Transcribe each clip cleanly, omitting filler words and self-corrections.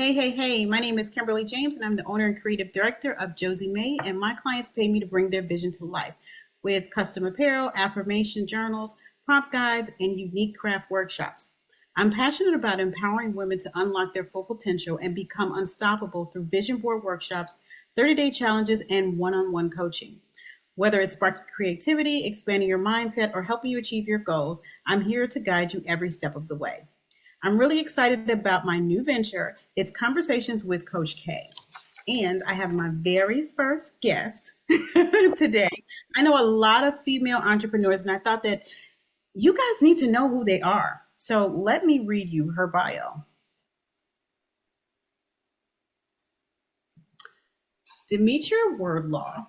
Hey, my name is Kimberly James, and I'm the owner and creative director of Josie May, and my clients pay me to bring their vision to life with custom apparel, affirmation journals, prompt guides, and unique craft workshops. I'm passionate about empowering women to unlock their full potential and become unstoppable through vision board workshops, 30-day challenges, and one on one coaching. Whether it's sparking creativity, expanding your mindset, or helping you achieve your goals, I'm here to guide you every step of the way. I'm really excited about my new venture. It's Conversations with Coach K. And I have my very first guest today. I know a lot of female entrepreneurs, and I thought that you guys need to know who they are. So let me read you her bio. Demetria Wordlaw,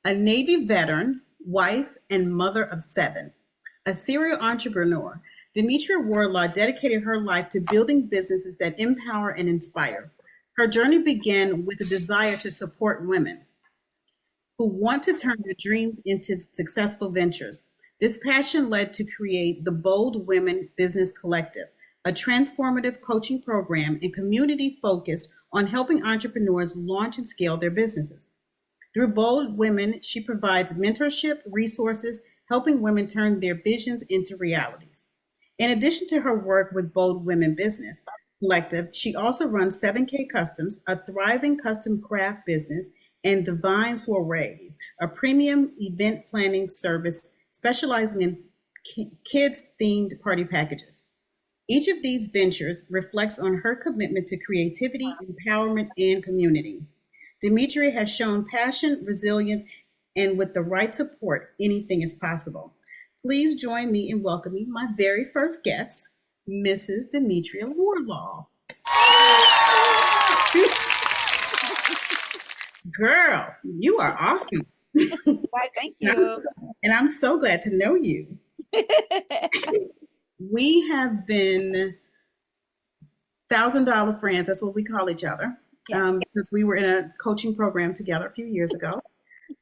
a Navy veteran, wife, and mother of seven, a serial entrepreneur. Demetria Wordlaw dedicated her life to building businesses that empower and inspire. Her journey began with a desire to support women who want to turn their dreams into successful ventures. This passion led to create the Bold Women Business Collective, a transformative coaching program and community focused on helping entrepreneurs launch and scale their businesses. Through Bold Women, she provides mentorship, resources, helping women turn their visions into realities. In addition to her work with Bold Women Business Collective, she also runs 7K Customs, a thriving custom craft business, and Divine Soirees, a premium event planning service specializing in kids themed party packages. Each of these ventures reflects on her commitment to creativity, empowerment, and community. Demetria has shown passion, resilience, and with the right support, anything is possible. Please join me in welcoming my very first guest, Mrs. Demetria Wordlaw. Girl, you are awesome. Why, thank And you. I'm so glad to know you. We have been $1,000 friends. That's what we call each other. Yes. Because we were in a coaching program together a few years ago.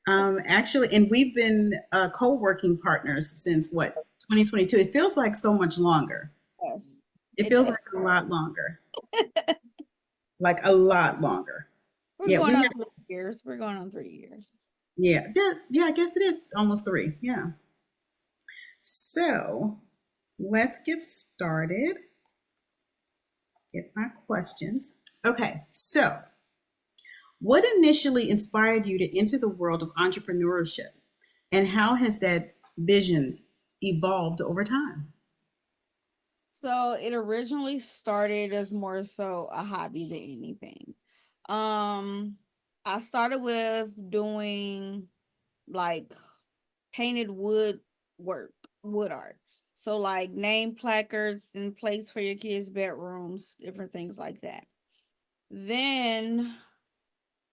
Actually, and we've been co-working partners since what, 2022. It feels like so much longer. Yes. It feels like a lot longer. Like a lot longer. We're Yeah, going we on have, 3 years. We're going on 3 years. yeah, I guess it is almost three. Yeah. So let's get started. Get my questions. Okay, so what initially inspired you to enter the world of entrepreneurship, and how has that vision evolved over time? So it originally started as more so a hobby than anything. Um, I started with doing like painted wood work, wood art. So like name placards and plates for your kids' bedrooms, different things like that. Then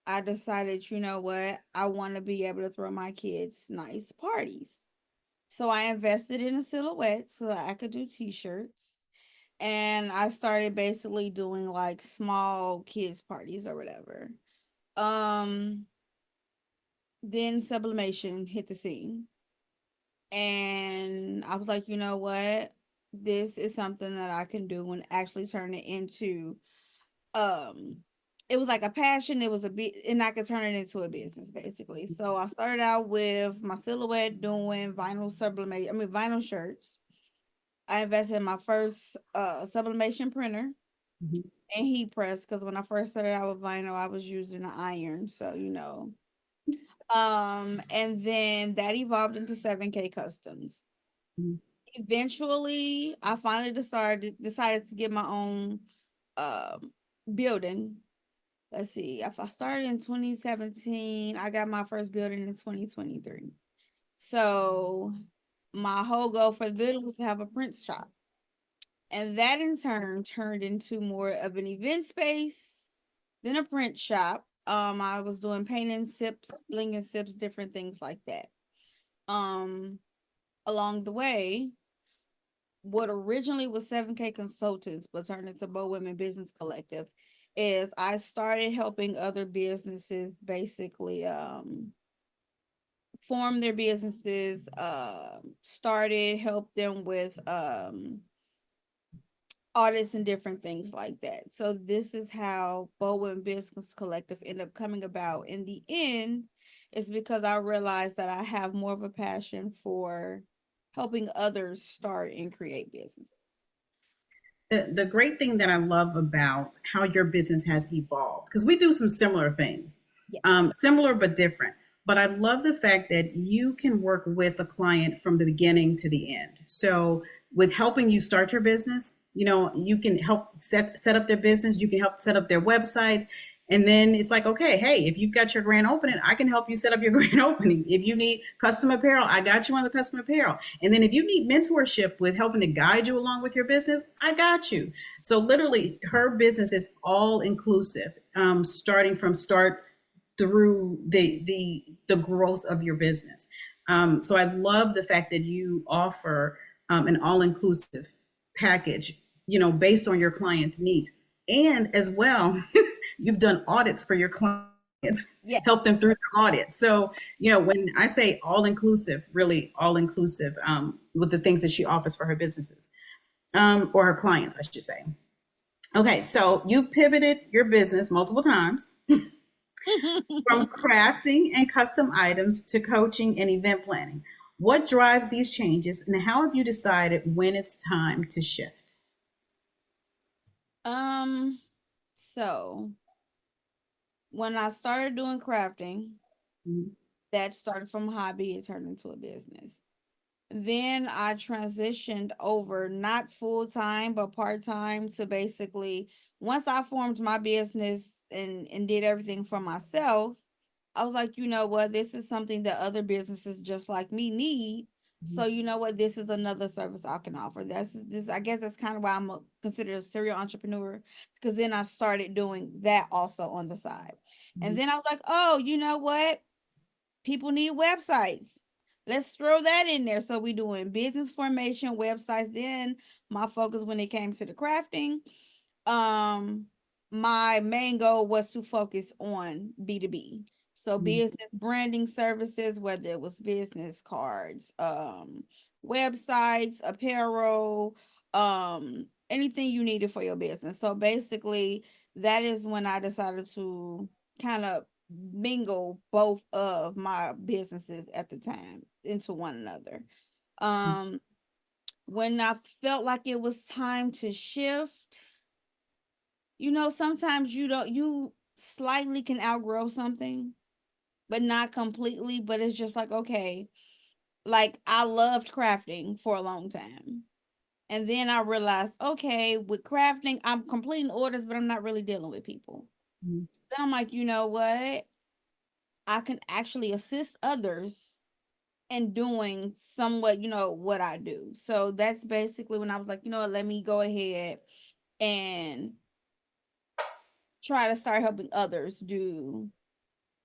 I decided, you know what, I want to be able to throw my kids nice parties. So I invested in a silhouette so that I could do t-shirts. And I started basically doing like small kids parties or whatever. Um then sublimation hit the scene. And I was like, you know what? This is something that I can do and actually turn it into um it was like a passion, it was a bit, and I could turn it into a business basically. So I started out with my silhouette doing vinyl sublimation, vinyl shirts. I invested in my first sublimation printer Mhm. and heat press because when I first started out with vinyl, I was using an iron, so you know. And then that evolved into 7K customs. Mhm. Eventually, I finally decided to get my own um building. Let's see. If I started in 2017, I got my first building in 2023. So my whole goal for the building was to have a print shop. And that in turn turned into more of an event space than a print shop. I was doing painting sips, bling and sips, different things like that. Um, Along the way, what originally was 7K Consultants, but turned into Bow Women Business Collective, is I started helping other businesses basically form their businesses, started help them with audits and different things like that. So this is how Bowen Business Collective ended up coming about. In the end, is because I realized that I have more of a passion for helping others start and create business. The great thing that I love about how your business has evolved, because we do some similar things, Yeah. similar but different. But I love the fact that you can work with a client from the beginning to the end. So, with helping you start your business, you can help set up their business, you can help set up their websites. And then it's like, okay, hey, if you've got your grand opening, I can help you set up your grand opening. If you need custom apparel, I got you on the custom apparel. And then if you need mentorship with helping to guide you along with your business, I got you. So literally, her business is all inclusive, starting from start through the growth of your business. So I love the fact that you offer an all inclusive package, based on your client's needs, and as well, you've done audits for your clients, Yeah. help them through the audit. So when I say all inclusive, really all inclusive, with the things that she offers for her businesses, or her clients, I should say. Okay, so you've pivoted your business multiple times from crafting and custom items to coaching and event planning. What drives these changes, and how have you decided when it's time to shift? So when I started doing crafting, Mhm. that started from a hobby, it turned into a business. Then I transitioned over, not full time, but part time, to basically, once I formed my business and did everything for myself, I was like, you know what, this is something that other businesses just like me need. So you know what, this is another service I can offer. That's this. I guess that's kind of why considered a serial entrepreneur, because then I started doing that also on the side, and then I was like, oh, you know what, people need websites. Let's throw that in there. So we doing business formation, websites. Then my focus when it came to the crafting, um, my main goal was to focus on B2B. So Mhm. business branding services, whether it was business cards, websites, apparel, anything you needed for your business. So basically, that is when I decided to kind of mingle both of my businesses at the time into one another. Um, when I felt like it was time to shift, sometimes you slightly can outgrow something, but not completely. But it's just like, okay, like I loved crafting for a long time. And then I realized, okay, with crafting, I'm completing orders, but I'm not really dealing with people. Mhm. Then I'm like, you know what? I can actually assist others in doing somewhat, what I do. So that's basically when I was like, you know what, let me go ahead and try to start helping others do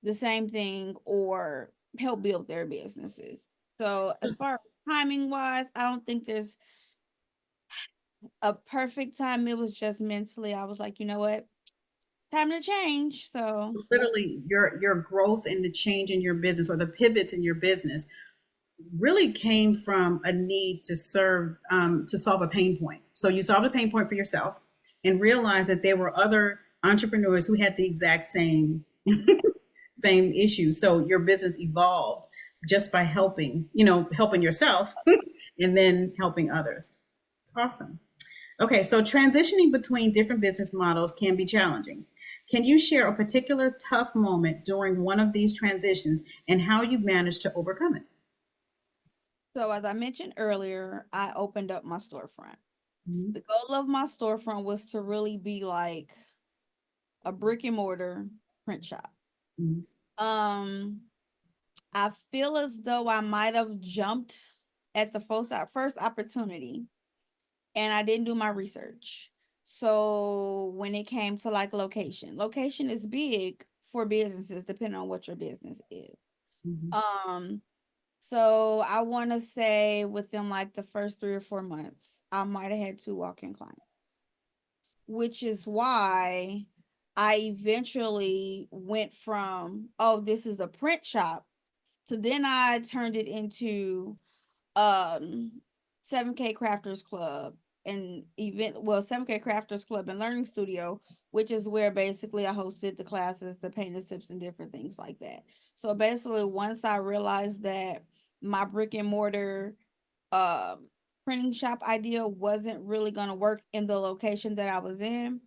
the same thing or help build their businesses. So as far as timing wise, I don't think there's a perfect time. It was just mentally, I was like, you know what? It's time to change. So Literally, your growth and the change in your business, or the pivots in your business, really came from a need to serve, to solve a pain point. So you solved a pain point for yourself and realized that there were other entrepreneurs who had the exact same same issues. So your business evolved just by helping yourself and then helping others. It's awesome. Okay, so transitioning between different business models can be challenging. Can you share a particular tough moment during one of these transitions and how you managed to overcome it? so as I mentioned earlier, I opened up my storefront. Mhm. The goal of my storefront was to really be like a brick and mortar print shop. Mhm. Um, I feel as though I might have jumped at the first opportunity and I didn't do my research. So when it came to like location is big for businesses depending on what your business is. Mhm. Um, so I want to say within like the first 3 or 4 months, I might have had 2 walk-in clients, which is why I eventually went from, oh, this is a print shop, to then I turned it into 7K Crafters Club, an event, well, 7K Crafters Club and Learning Studio, which is where basically I hosted the classes, the painting tips, and different things like that. So basically, once I realized that my brick and mortar uh, printing shop idea wasn't really going to work in the location that I was in,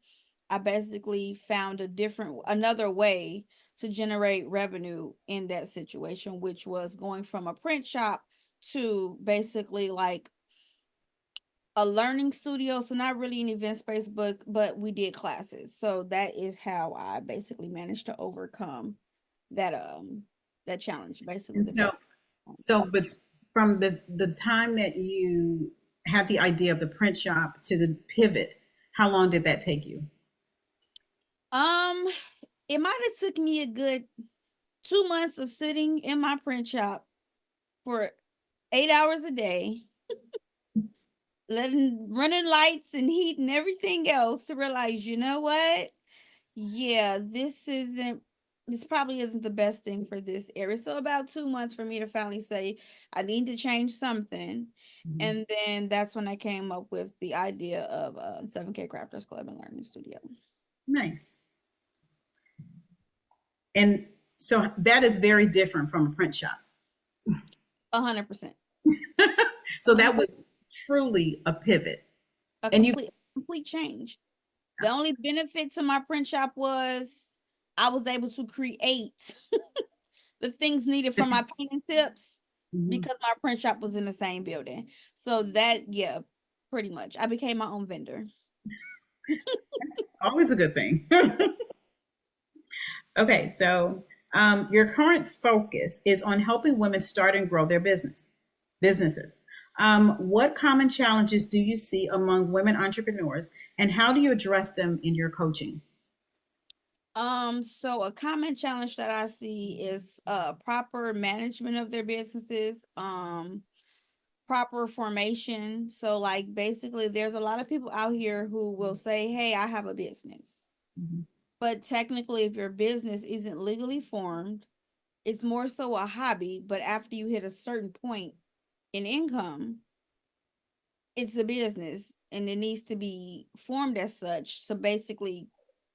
I basically found another way to generate revenue in that situation, which was going from a print shop to basically like a learning studio. So not really an event space, but we did classes. So that is how I basically managed to overcome that challenge, basically And the so, biggest challenge. but from the time that you had the idea of the print shop to the pivot, how long did that take you? Um, it might have took me a good 2 months of sitting in my print shop for 8 hours a day, letting running lights and heat and everything else to realize, you know what? Yeah, this probably isn't the best thing for this area. So about 2 months for me to finally say I need to change something. Mhm. And then that's when I came up with the idea of 7K Crafters Club and Learning Studio. Nice. And so that is very different from a print shop. 100%. So that was truly a pivot. A And you, complete change. The only benefit to my print shop was I was able to create the things needed for my painting tips Mhm. because my print shop was in the same building. So that, yeah, pretty much. I became my own vendor. Always a good thing. Okay, so your current focus is on helping women start and grow their businesses. What common challenges do you see among women entrepreneurs, and how do you address them in your coaching? So a common challenge that I see is proper management of their businesses, proper formation. So like basically there's a lot of people out here who will say, "Hey, I have a business." Mhm. But technically if your business isn't legally formed, it's more so a hobby, but after you hit a certain point in income, it's a business and it needs to be formed as such. So basically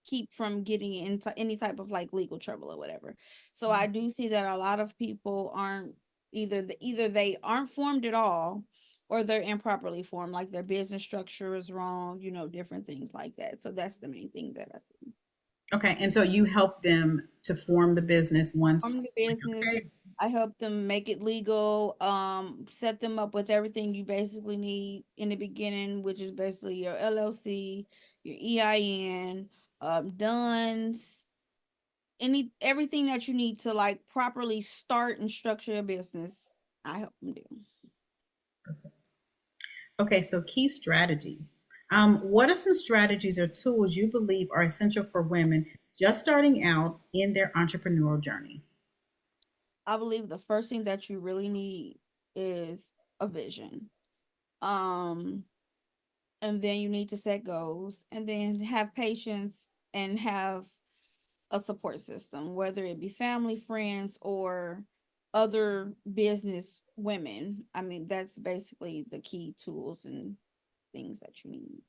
keep from getting into any type of like legal trouble or whatever. So I do see that a lot of people aren't either they aren't formed at all or they're improperly formed, like their business structure is wrong, different things like that. So that's the main thing that I see. Okay, and so you help them to form the business From once, the business, okay. I help them make it legal, set them up with everything you basically need in the beginning, which is basically your LLC, your EIN, DUNS, everything that you need to like properly start and structure a business. I help them do. Okay, so key strategies. What are some strategies or tools you believe are essential for women just starting out in their entrepreneurial journey? I believe the first thing that you really need is a vision. Um, and then you need to set goals and then have patience and have a support system, whether it be family, friends, or other business women. I mean, that's basically the key tools and things that you need.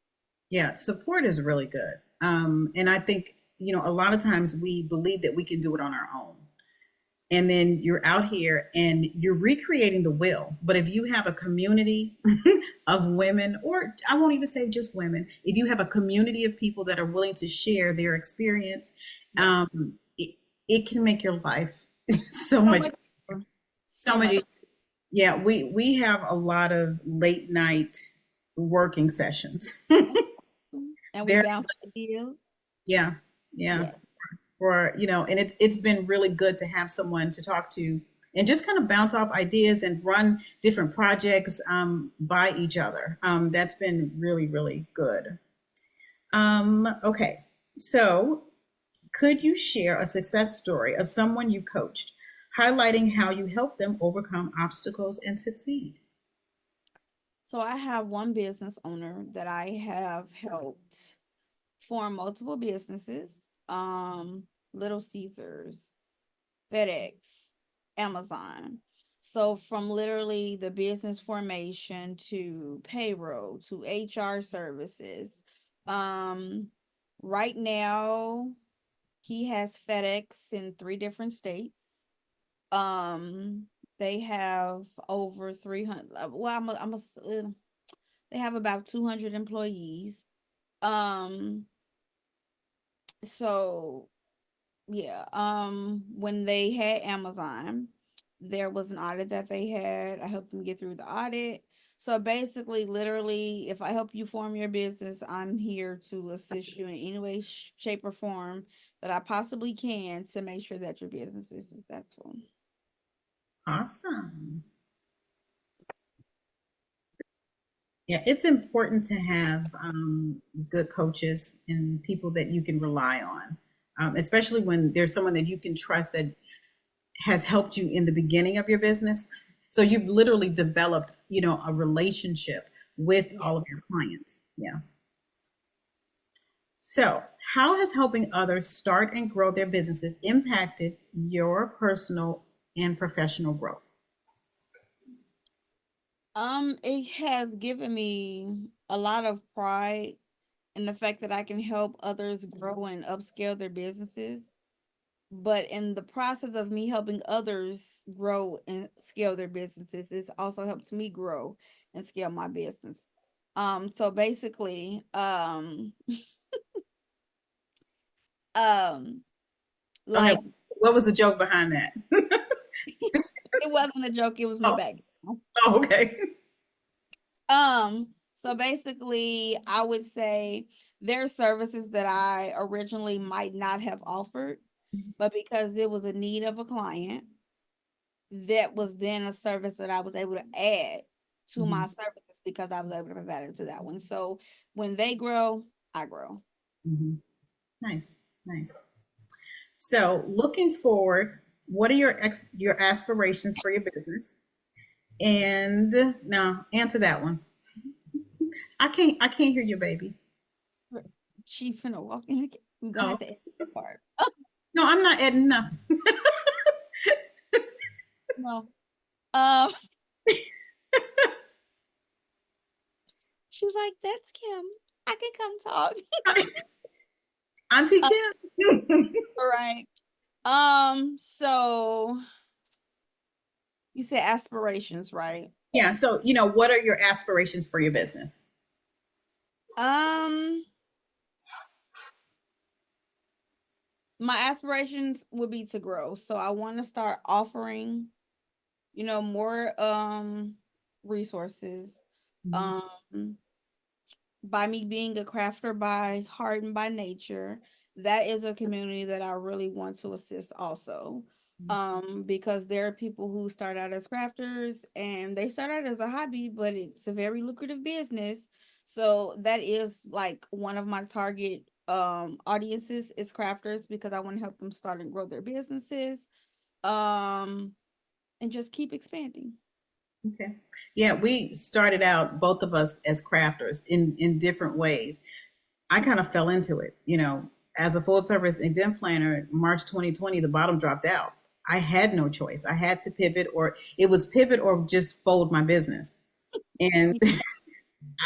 Yeah, support is really good. And I think, a lot of times we believe that we can do it on our own. And then you're out here and you're recreating the wheel. But if you have a community of women, or I won't even say just women, if you have a community of people that are willing to share their experience, Yeah. it can make your life so So much, much, so so much. much. Yeah, we have a lot of late night working sessions. And we Very, bounce ideas. yeah, yeah. Yeah. For and it's been really good to have someone to talk to and just kind of bounce off ideas and run different projects by each other. That's been really, really good. Okay, so could you share a success story of someone you coached, highlighting how you helped them overcome obstacles and succeed? So I have one business owner that I have helped form multiple businesses. Um, Little Caesars, FedEx, Amazon. So from literally the business formation to payroll to HR services. Um, right now he has FedEx in 3 different states. Um, they have over 300. Well, they have about 200 employees. Um, so yeah, when they had Amazon, there was an audit that they had. I helped them get through the audit. So basically, literally, if I help you form your business, I'm here to assist you in any way, shape, or form that I possibly can to make sure that your business is successful. Awesome. Yeah, it's important to have good coaches and people that you can rely on, especially when there's someone that you can trust that has helped you in the beginning of your business. So you've literally developed, a relationship with Yeah. all of your clients. Yeah. So, how has helping others start and grow their businesses impacted your personal and professional growth? It has given me a lot of pride in the fact that I can help others grow and upscale their businesses. But in the process of me helping others grow and scale their businesses, it's also helped me grow and scale my business. So basically, um, Okay, like what was the joke behind that? it wasn't a joke, it was my Oh, background. oh, okay. So basically, I would say there are services that I originally might not have offered, but because it was a need of a client, that was then a service that I was able to add to my Mhm, services because I was able to provide it to that one. So when they grow, I grow. mhm. Nice, nice. So, looking forward, what are your aspirations for your business? And now, answer that one. I can't hear you, baby. She finna walk in again. I'm gonna Oh have to edit that part. no, I'm not adding nothing. No. Um, she's like, "That's Kim. I can come talk." Auntie Uh, Kim. all right. So you said aspirations, right? Yeah. So, what are your aspirations for your business? Um, my aspirations would be to grow. So I want to start offering, more resources. Mhm, Um, by me being a crafter by heart and by nature, that is a community that I really want to assist also. Because there are people who start out as crafters and they start out as a hobby, but it's a very lucrative business. So that is like one of my target audiences is crafters because I want to help them start and grow their businesses. Um, and just keep expanding. okay. Yeah, we started out both of us as crafters in different ways. I kind of fell into it, as a full service event planner, March 2020, the bottom dropped out. I had no choice. I had to pivot, or it was pivot or just fold my business. And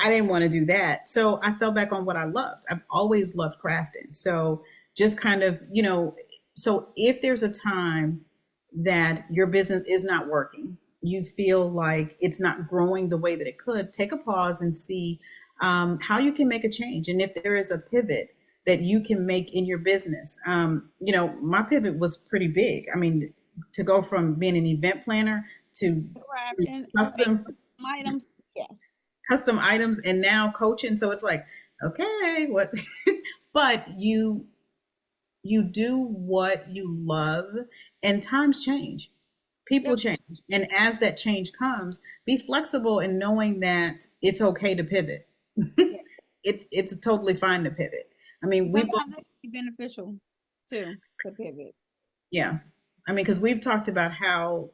I didn't want to do that. So I fell back on what I loved. I've always loved crafting. So just kind of, so if there's a time that your business is not working, you feel like it's not growing the way that it could, take a pause and see how you can make a change. And if there is a pivot that you can make in your business, my pivot was pretty big. I mean, to go from being an event planner to Crafting, making custom items, yes. custom items and now coaching. So it's like, okay, what? But you do what you love, and times change, people Yep. change, and as that change comes, be flexible in knowing that it's okay to pivot. Yeah. It's totally fine to pivot. I mean, we both, Sometimes it can be beneficial too to pivot. yeah. I mean, because we've talked about how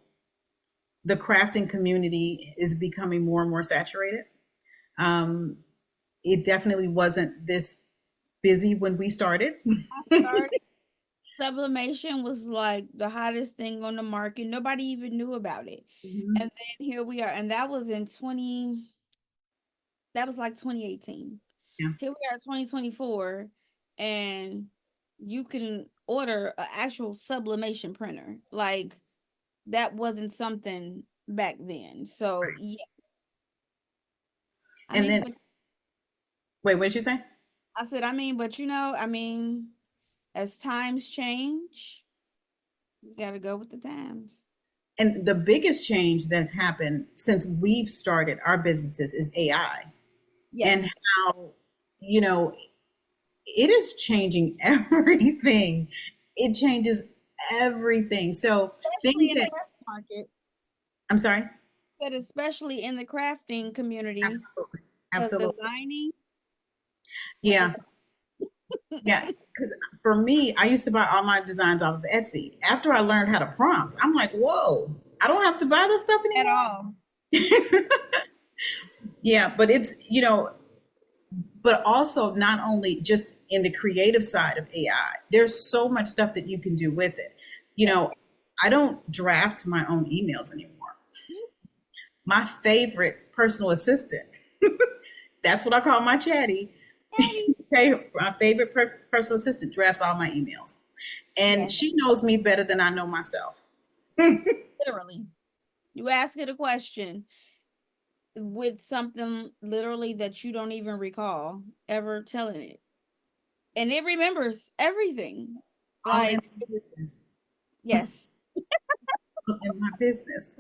the crafting community is becoming more and more saturated. Um, it definitely wasn't this busy when we started. I started. Sublimation was like the hottest thing on the market. Nobody even knew about it. Mhm. And then here we are. And that was in 20, that was like 2018. Yeah. Here we are 2024, and you can order an actual sublimation printer. Like that wasn't something back then. So Right. yeah, I And mean, then, but wait, what did you say? I said, I mean, but I mean, as times change, you gotta go with the times. And the biggest change that's happened since we've started our businesses is AI, and Yes. how, you know, it is changing everything. It changes everything. So Especially things in the that, craft market. I'm sorry. That especially in the crafting community, Absolutely. because Absolutely. designing was a Yeah. Yeah. Because for me, I used to buy all my designs off of Etsy. After I learned how to prompt, I'm like, whoa, I don't have to buy this stuff at anymore. all. Yeah. But it's, but also not only just in the creative side of AI, there's so much stuff that you can do with it. You know, Yes. I don't draft my own emails anymore. My favorite personal assistant, that's what I call my chatty. Daddy. My favorite personal assistant drafts all my emails. And Yes, she knows me better than I know myself. literally. You ask it a question with something literally that you don't even recall ever telling it. And it remembers everything. All in Like, my business. yes. All in my business.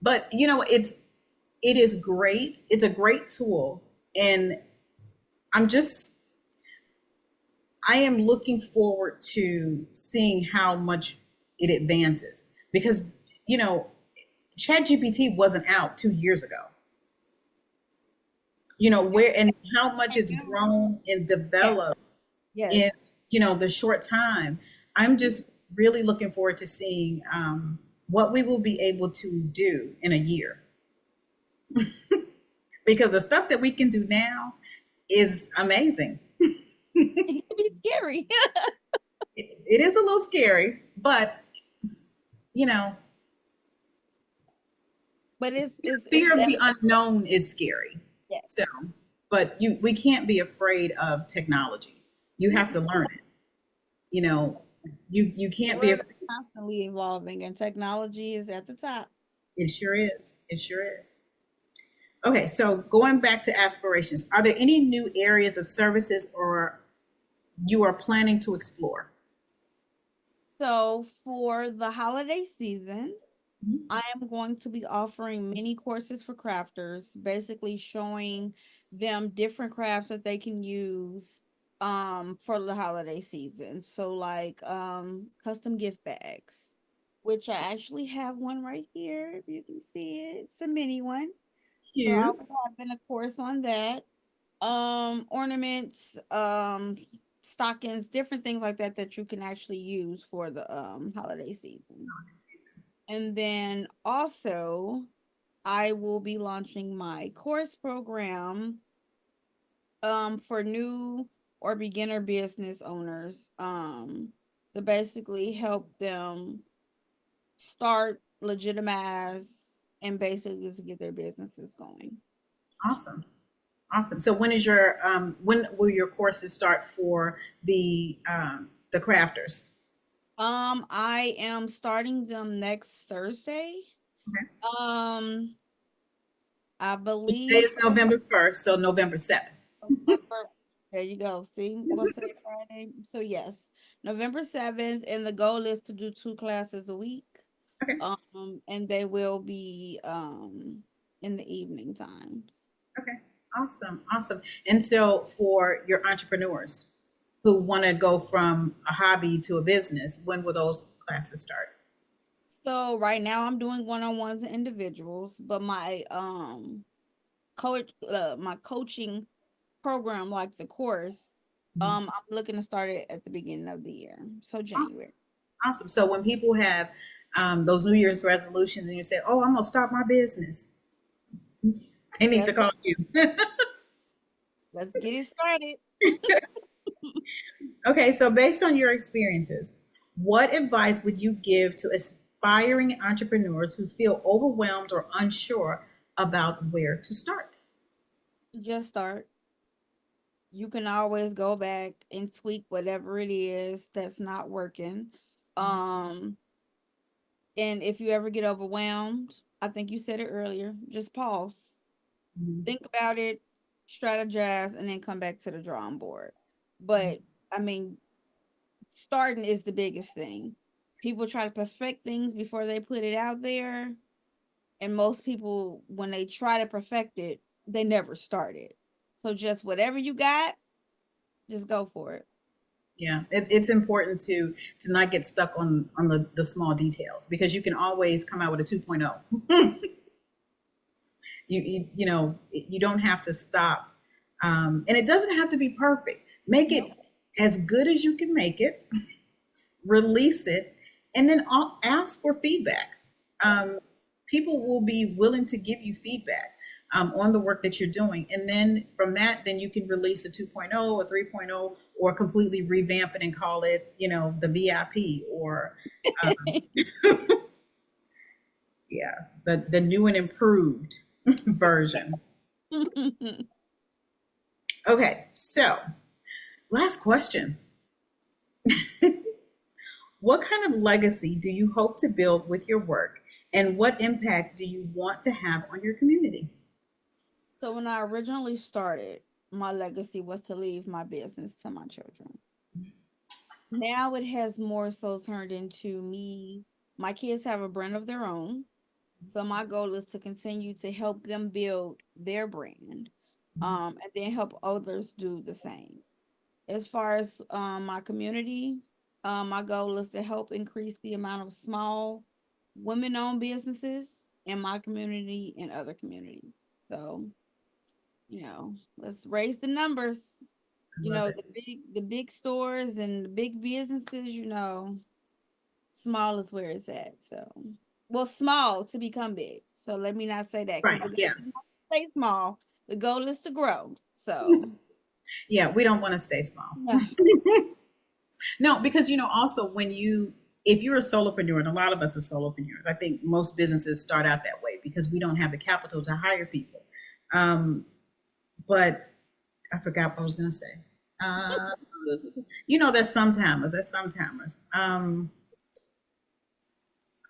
But it is great. It's a great tool. And I'm just I am looking forward to seeing how much it advances because, you know, ChatGPT wasn't out 2 years ago. Where and how much it's grown and Yes. developed Yes. in, the short time. I'm just really looking forward to seeing what we will be able to do in a year because the stuff that we can do now is amazing. It can be scary. It is a little scary, but you know, But it's fear of that. the unknown is scary. So, Yes. but we can't be afraid of technology. You have to learn it. You know, you The can't be world is afraid. constantly evolving, and technology is at the top. It sure is. It sure is. Okay, so going back to aspirations, are there any new areas of services or you are planning to explore? So for the holiday season, Mhm. I am going to be offering mini courses for crafters, basically showing them different crafts that they can use for the holiday season. So like custom gift bags, which I actually have one right here, if you can see it. It's a mini one. So I'll Cute. be having a course on that. Ornaments, stockings, different things like that that you can actually use for the holiday season. And then also, I will be launching my course program for new or beginner business owners to basically help them start, legitimize, and basically just get their businesses going. Awesome. Awesome. So when will your courses start for the crafters? I am starting them next Thursday. Okay. Um, I So today believe is November 1st, so November 7th. November. There you go. See, what's today, Friday? So yes, November 7th, and the goal is to do 2 classes a week. Okay. And they will be in the evening times. Okay. Awesome. Awesome. And so for your entrepreneurs who want to go from a hobby to a business, when will those classes start? So right now I'm doing one-on-ones and individuals, but my coaching program, like the course, Mhm. I'm looking to start it at the beginning of the year. So Aw- January. Awesome. So when people have those New Year's resolutions and you say, oh, I'm going to start my business, they need to Let's call you. let's get it started. Okay, so based on your experiences, what advice would you give to aspiring entrepreneurs who feel overwhelmed or unsure about where to start? Just start. You can always go back and tweak whatever it is that's not working. Um, and if you ever get overwhelmed, I think you said it earlier, just pause, Mhm. think about it, strategize, and then come back to the drawing board. But I mean, starting is the biggest thing. People try to perfect things before they put it out there. And most people, when they try to perfect it, they never start it. So just whatever you got, just go for it. Yeah, it's important to not get stuck on the small details because you can always come out with a 2.0. You know you don't have to stop, and it doesn't have to be perfect. Make it No. as good as you can make it, release it, and then ask for feedback. Yes. People will be willing to give you feedback on the work that you're doing. And then from that, then you can release a 2.0 or 3.0 or completely revamp it and call it, you know, the VIP or, um, yeah, the new and improved version. Okay, so last question. What kind of legacy do you hope to build with your work? And what impact do you want to have on your community? So when I originally started, my legacy was to leave my business to my children. Now it has more so turned into me. My kids have a brand of their own. So my goal is to continue to help them build their brand, and then help others do the same. As far as my community, my goal is to help increase the amount of small women-owned businesses in my community and other communities. So, let's raise the numbers. I love it. The big stores and the big businesses, small is where it's at. So, well, small to become big. So let me not say that because Right. the goal Yeah. is not to stay small. The goal is to grow. So Yeah. We don't want to stay small. yeah. No, because you know, also when if you're a solopreneur, and a lot of us are solopreneurs, I think most businesses start out that way because we don't have the capital to hire people. Um, but I forgot what I was going to say. Uh, you know, that's sometimers. That's sometimers.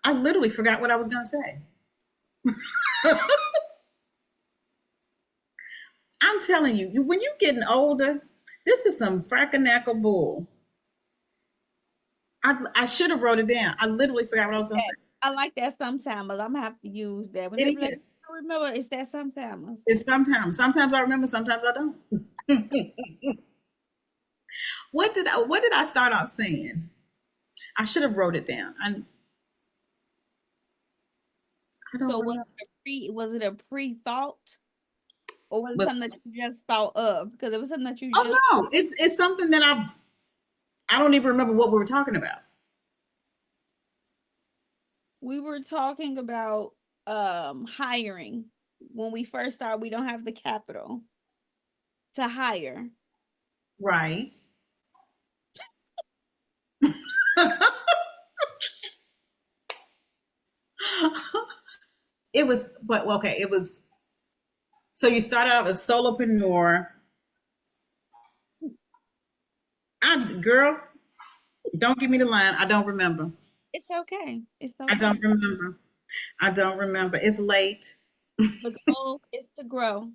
I literally forgot what I was going to say. I'm telling you, when you're getting older, this is some fracking bull. I should have wrote it down. I literally forgot what I was going to say. I like that sometimes, but I'm gonna have to use that when It they be like, is. I remember it's that sometimes. It's sometimes. Sometimes I remember. Sometimes I don't. What did I start off saying? I should have wrote it down. I don't So was remember. it a pre thought or was it But something that you just thought of? Because it was something that you oh just no, it's something that I don't even remember what we were talking about. we were talking about hiring. When we first started, we don't have the capital to hire. Right. It was, but okay, it was. So you started out as a solopreneur. Girl, don't give me the line. I don't remember. It's okay. It's I okay. don't remember. I don't remember. It's late. The goal is to grow.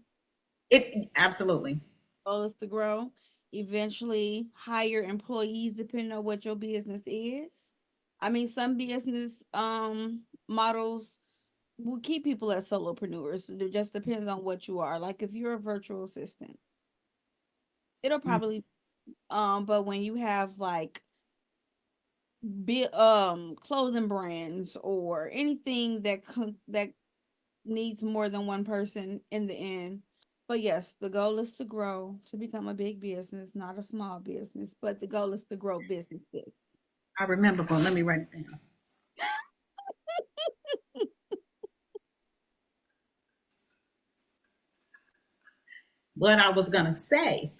It absolutely. Goal is to grow. Eventually hire employees depending on what your business is. I mean, some business models will keep people as solopreneurs. It just depends on what you are. Like if you're a virtual assistant, it'll Mm. probably but when you have like clothing brands or anything that needs more than one person in the end. But yes, the goal is to grow, to become a big business, not a small business, but the goal is to grow businesses. I remember, but let me write it down. What I was gonna say.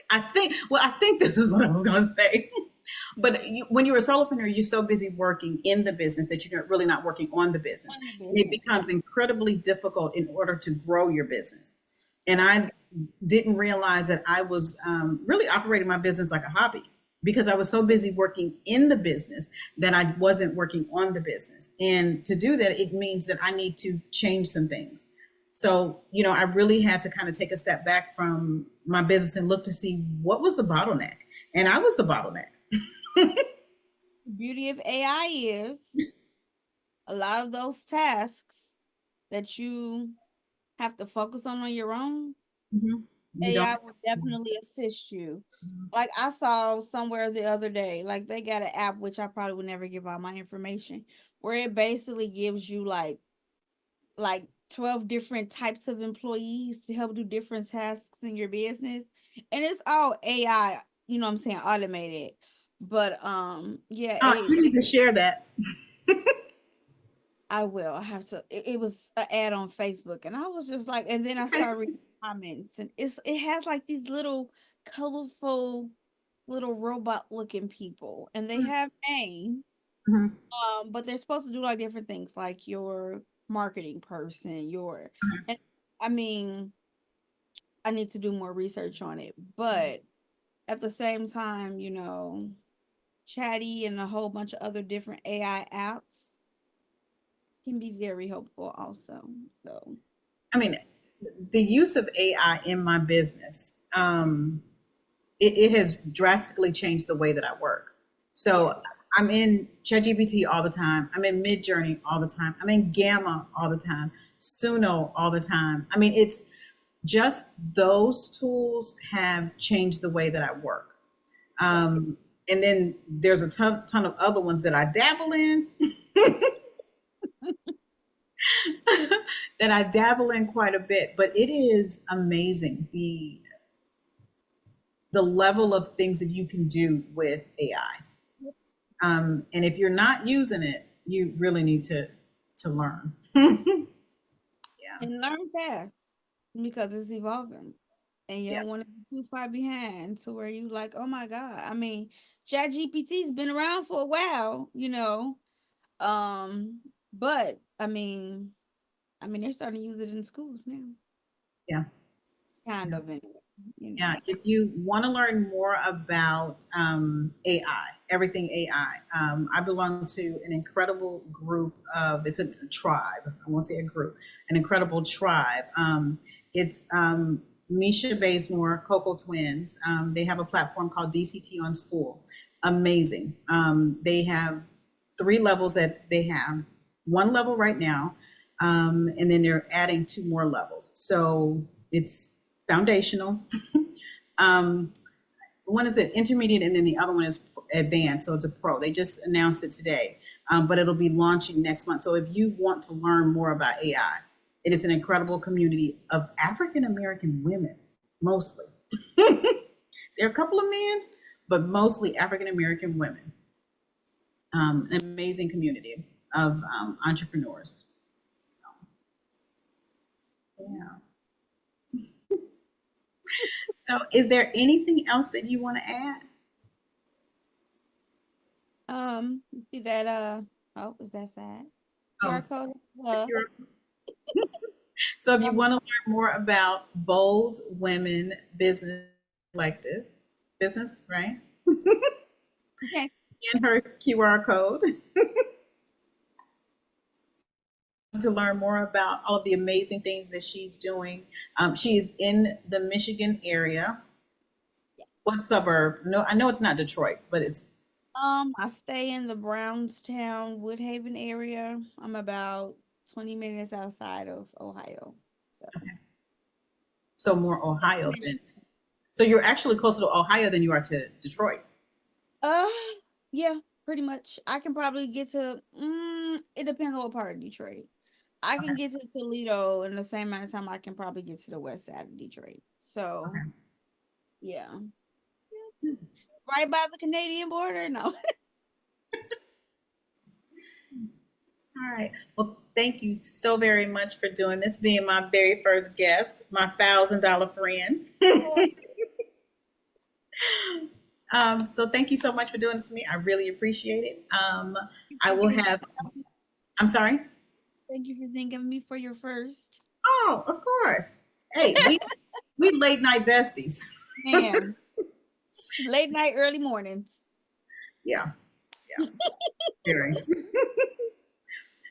I think this is what I was going to say. But when you're a solopreneur, you're so busy working in the business that you're really not working on the business. On the It business. becomes incredibly difficult in order to grow your business. And I didn't realize that I was really operating my business like a hobby because I was so busy working in the business that I wasn't working on the business. And to do that, it means that I need to change some things. So, I really had to kind of take a step back from my business and look to see what was the bottleneck. And I was the bottleneck. The beauty of AI is a lot of those tasks that you have to focus on your own, Mhm. You don't. AI will definitely assist you. Like I saw somewhere the other day, like they got an app which I probably would never give out my information, where it basically gives you like 12 different types of employees to help do different tasks in your business. And it's all AI, you know what I'm saying, automated. But yeah, You need to share that. I will. I have to. It was an ad on Facebook, and I was just like, and then I started reading comments, and it has like these little colorful, little robot looking people, and they have names. Mhm. But they're supposed to do like different things, like your marketing person, and I mean, I need to do more research on it, but at the same time, Chatty and a whole bunch of other different AI apps can be very helpful also. So, I mean, the use of AI in my business, it has drastically changed the way that I work. yeah. So I'm in ChatGPT all the time. I'm in Midjourney all the time. I'm in Gamma all the time. Suno all the time. I mean, it's just those tools have changed the way that I work. Yes. And then there's a ton of other ones that I dabble in that I dabble in quite a bit. But it is amazing the level of things that you can do with AI. And if you're not using it, you really need to learn. Yeah, And learn fast because it's evolving. And you yeah. don't want to be too far behind to where you like, oh my God. I mean, ChatGPT's been around for a while. Um, but I mean, they're starting to use it in schools now. Yeah. Kind Yeah. of anyway. Yeah, if you want to learn more about AI, everything AI, I belong to an incredible group of, it's a tribe, I won't say a group, an incredible tribe. It's Misha Bazemore, Coco Twins. They have a platform called DCT on School. Amazing. They have three levels that they have, one level right now, and then they're adding two more levels. So it's foundational. um, One is an intermediate, and then the other one is advanced. So it's a pro. They just announced it today, but it'll be launching next month. So if you want to learn more about AI, it is an incredible community of African American women, mostly. There are a couple of men, but mostly African American women. An amazing community of entrepreneurs. So, yeah. So, is there anything else that you want to add? You see that oh, is that sad? QR Oh, code? so if you Um, want to learn more about Bold Women Business Collective, business, right? okay. And her QR code to learn more about all of the amazing things that she's doing. She's in the Michigan area. What suburb? No, I know it's not Detroit, but it's I stay in the Brownstown, Woodhaven area. I'm about 20 minutes outside of Ohio. So, so more Ohio than. So you're actually closer to Ohio than you are to Detroit. uh, yeah, pretty much. I can probably get to, it depends on what part of Detroit. I can Okay. get to Toledo in the same amount of time I can probably get to the west side of Detroit. So, Okay. yeah. Right by the Canadian border? No. All right. Well, thank you so very much for doing this, being my very first guest, my $1,000 friend. So thank you so much for doing this for me. I really appreciate it. I For will getting, have, I'm sorry. thank you for thinking of me for your first. Oh, of course. Hey, we late night besties. Man, late night, early mornings. Yeah, yeah, very.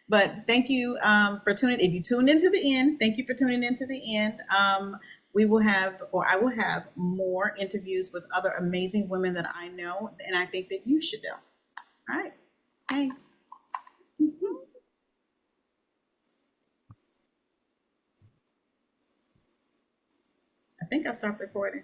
But thank you for tuning. If you tuned into the end, thank you for tuning into the end. We will have, or I will have, more interviews with other amazing women that I know, and I think that you should know. All right. Thanks. I think I stopped recording.